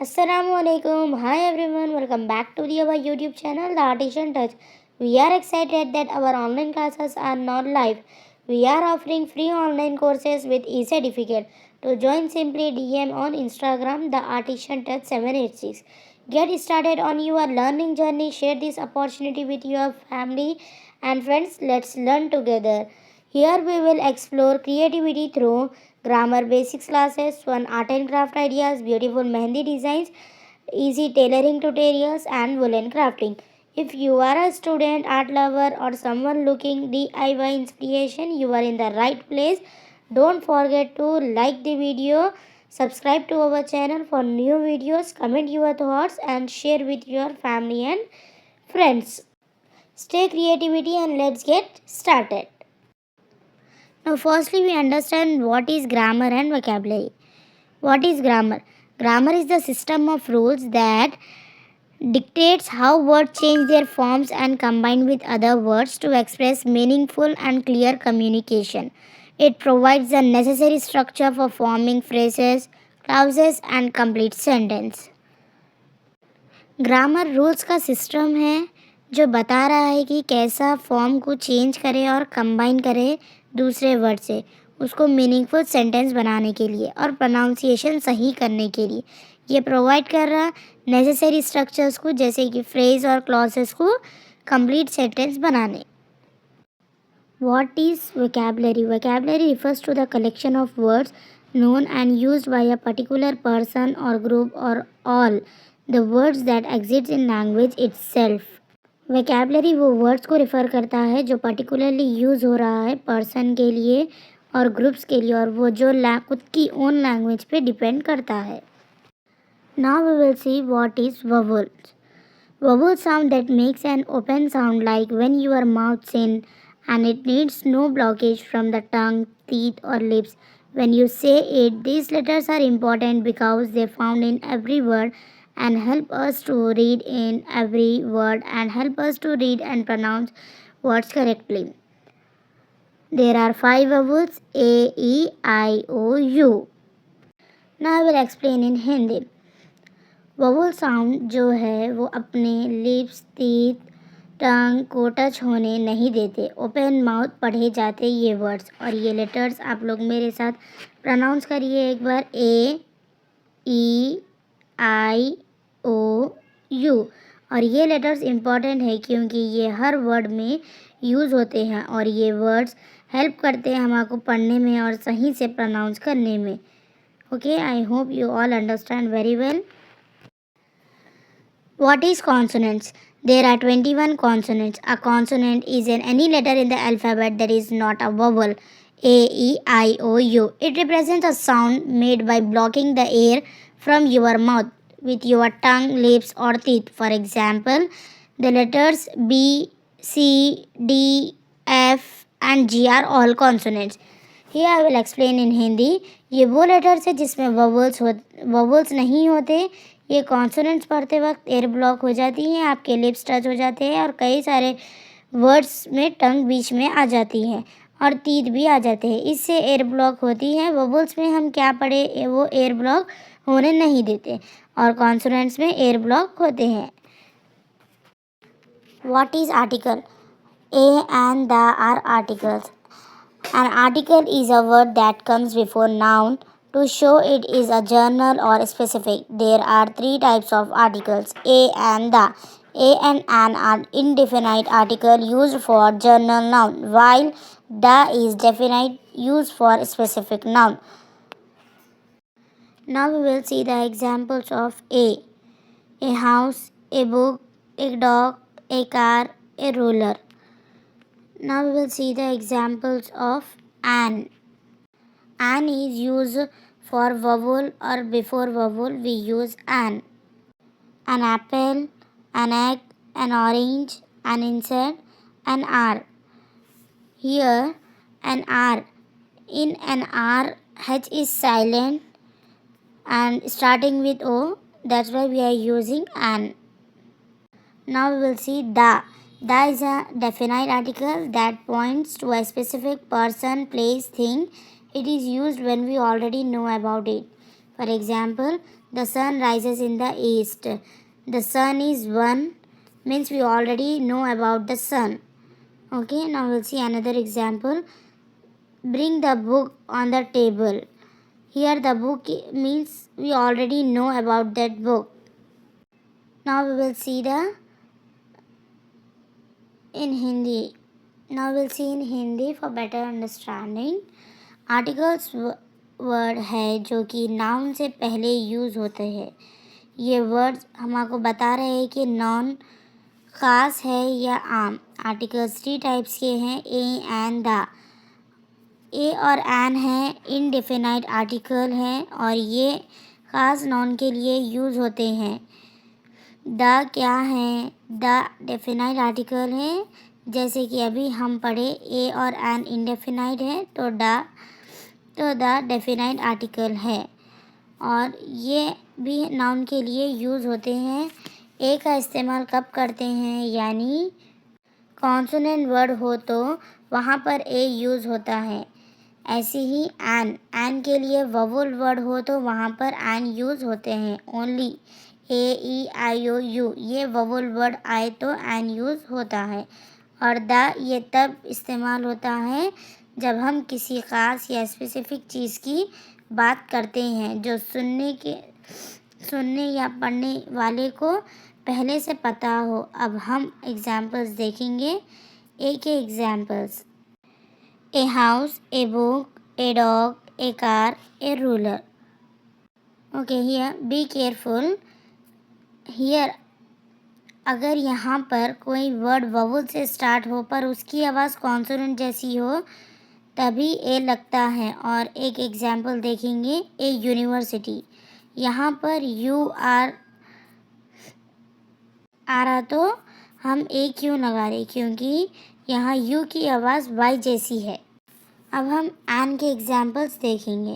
Assalamualaikum. Hi everyone. Welcome back to our YouTube channel, The Artisan Touch. We are excited that our online classes are not live. We are offering free online courses with e-certificate. To join, simply DM on Instagram, The Artisan Touch 786. Get started on your learning journey. Share this opportunity with your family and friends. Let's learn together. Here we will explore creativity through grammar basics classes, fun art and craft ideas, beautiful mehendi designs, easy tailoring tutorials, and woolen crafting. If you are a student, art lover, or someone looking DIY inspiration, you are in the right place. Don't forget to like the video, subscribe to our channel for new videos, comment your thoughts, and share with your family and friends. Stay creativity and let's get started. Now, firstly, we understand what is grammar and vocabulary. What is grammar? Grammar is the system of rules that dictates how words change their forms and combine with other words to express meaningful and clear communication. It provides the necessary structure for forming phrases, clauses, and complete sentence. Grammar rules का system है जो बता रहा है कि कैसा form को change करें और कंबाइन करें दूसरे वर्ड से उसको मीनिंगफुल सेंटेंस बनाने के लिए और प्रोनाउंसिएशन सही करने के लिए ये प्रोवाइड कर रहा नेसेसरी स्ट्रक्चर्स को जैसे कि फ्रेज और क्लॉजेस को कंप्लीट सेंटेंस बनाने. What is vocabulary? Vocabulary refers to the collection of words known and used by a particular person or group or all the words that exist in language itself. Vocabulary वो words को refer करता है जो particularly use हो रहा है person के लिए और ग्रुप्स के लिए और वो जो खुद की ओन लैंग्वेज पे डिपेंड करता है. Now we will see what is vowels. Vowel sound that makes an open sound like when your mouth in and it needs no blockage from the tongue, teeth or lips. When you say it, these letters are important because they found in every word and help us to read in every word and help us to read and pronounce words correctly. There are 5 vowels A, E, I, O, U. Now I will explain in Hindi. Vowel sound जो है वो अपने lips, teeth, टंग को touch होने नहीं देते. Open mouth पढ़े जाते ये वर्ड्स और ये लेटर्स आप लोग मेरे साथ प्रोनाउंस करिए एक बार. ए, ई, आई, ओ, यू. और ये लेटर्स इम्पॉर्टेंट है क्योंकि ये हर वर्ड में यूज़ होते हैं और ये वर्ड्स हेल्प करते हैं हमारे को पढ़ने में और सही से प्रोनाउंस करने में. Okay, I hope you all understand very well. What is consonants? There are 21 consonants. A consonant is any letter in the alphabet that is not a vowel. A, E, I, O, U. It represents a sound made by blocking the air from your mouth with your tongue, lips or teeth. For example, the letters B, C, D, F and G are all consonants. Here I will explain in Hindi. ये वो letters है जिसमें vowels नहीं होते. ये consonants पढ़ते वक्त air block हो जाती हैं, आपके लिप्स टच हो जाते हैं और कई सारे वर्ड्स में टंग बीच में आ जाती है और टीथ भी आ जाते हैं. इससे एयर ब्लॉक होती है. वोवल्स में हम क्या पढ़े वो एयर ब्लॉक होने नहीं देते और कॉन्सोनेंट्स में एयर ब्लॉक होते हैं. What is article? A and the are articles. An article is a word that comes before noun to show it is a general or specific. There are 3 types of articles, a and the. A and an are indefinite article used for general noun, while the is definite used for specific noun. Now we will see the examples of a. A house, a book, a dog, a car, a ruler. Now we will see the examples of an. An is used for vowel or before vowel we use an. An apple, an egg, an orange, an insect, an R. Here an R. In an R, H is silent and starting with O. That's why we are using an. Now we will see the. The is a definite article that points to a specific person, place, thing. It is used when we already know about it. For example, the sun rises in the east. The sun is one means we already know about the sun. Okay, now we'll see another example. Bring the book on the table. Here the book means we already know about that book. Now we will see in Hindi. Now we'll see in Hindi for better understanding. Articles word है जो कि noun से पहले use होते हैं। ये words हमको बता रहे हैं कि नाउन ख़ास है या आम। आर्टिकल्स 3 टाइप्स के हैं, ए एंड द। ए और एन है इनडेफिनाइट आर्टिकल हैं और ये ख़ास नाउन के लिए यूज़ होते हैं। द क्या है? द डेफिनाइट आर्टिकल है, जैसे कि अभी हम पढ़े ए और एन इनडेफिनाइट है तो द डेफिनाइट आर्टिकल है और ये भी नाउन के लिए यूज़ होते हैं। ए का इस्तेमाल कब करते हैं? यानी कॉन्सोनेंट वर्ड हो तो वहाँ पर ए यूज़ होता है। ऐसे ही एन के लिए वोवल वर्ड हो तो वहाँ पर एन यूज़ होते हैं। Only A E I O U ये वोवल वर्ड आए तो एन यूज़ होता है। और द ये तब इस्तेमाल होता है जब हम किसी ख़ास या स्पेसिफ़िक चीज़ की बात करते हैं जो सुनने या पढ़ने वाले को पहले से पता हो। अब हम एग्जाम्पल्स देखेंगे। ए के examples: a house, a book, a dog, A car, A ruler. Okay, here be careful. Here अगर यहाँ पर कोई वर्ड वोवल से स्टार्ट हो पर उसकी आवाज़ कॉन्सोनेंट जैसी हो तभी ए लगता है। और एक एग्जाम्पल देखेंगे, ए यूनिवर्सिटी। यहाँ पर यू आ रहा तो हम ए क्यों लगा रहे? क्योंकि यहाँ यू की आवाज़ वाई जैसी है। अब हम एन के एग्जाम्पल्स देखेंगे।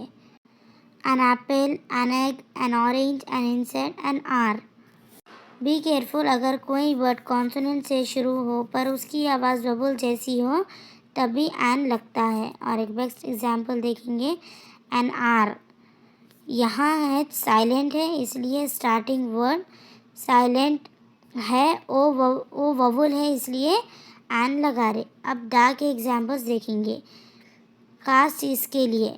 An apple, an egg, an orange, an insect, an R. Be careful अगर कोई वर्ड कॉन्सोनेंट से शुरू हो पर उसकी आवाज़ वोवल जैसी हो तभी एन लगता है। और एक बेस्ट एग्जाम्पल देखेंगे, एन आर। यहाँ है साइलेंट है इसलिए स्टार्टिंग वर्ड साइलेंट है, ओ वोवल है इसलिए एन लगा रहे। अब दा के एग्जाम्पल्स देखेंगे ख़ास चीज़ के लिए।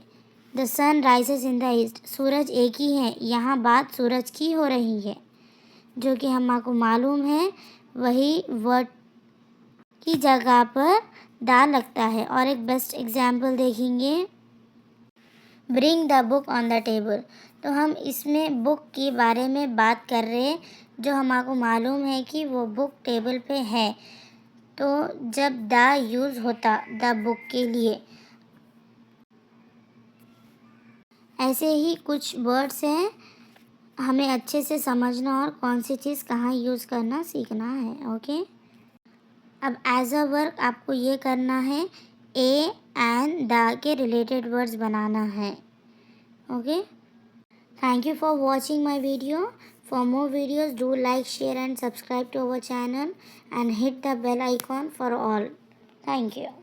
The sun rises in the east. सूरज एक ही है, यहाँ बात सूरज की हो रही है, जो कि हमको मालूम है वही वर्ड की जगह पर दा लगता है। और एक बेस्ट एग्जाम्पल देखेंगे, bring the book on the table. तो हम इसमें बुक के बारे में बात कर रहे हैं जो हमको मालूम है कि वो बुक टेबल पे है, तो जब द यूज़ होता द बुक के लिए। ऐसे ही कुछ वर्ड्स हैं, हमें अच्छे से समझना और कौन सी चीज़ कहाँ यूज़ करना सीखना है। ओके, अब एज अ वर्क आपको ये करना है, ए एंड द के रिलेटेड वर्ड्स बनाना है। Okay, thank you for watching my video. For more videos, do like, share and subscribe to our channel and hit the bell icon for all. Thank you.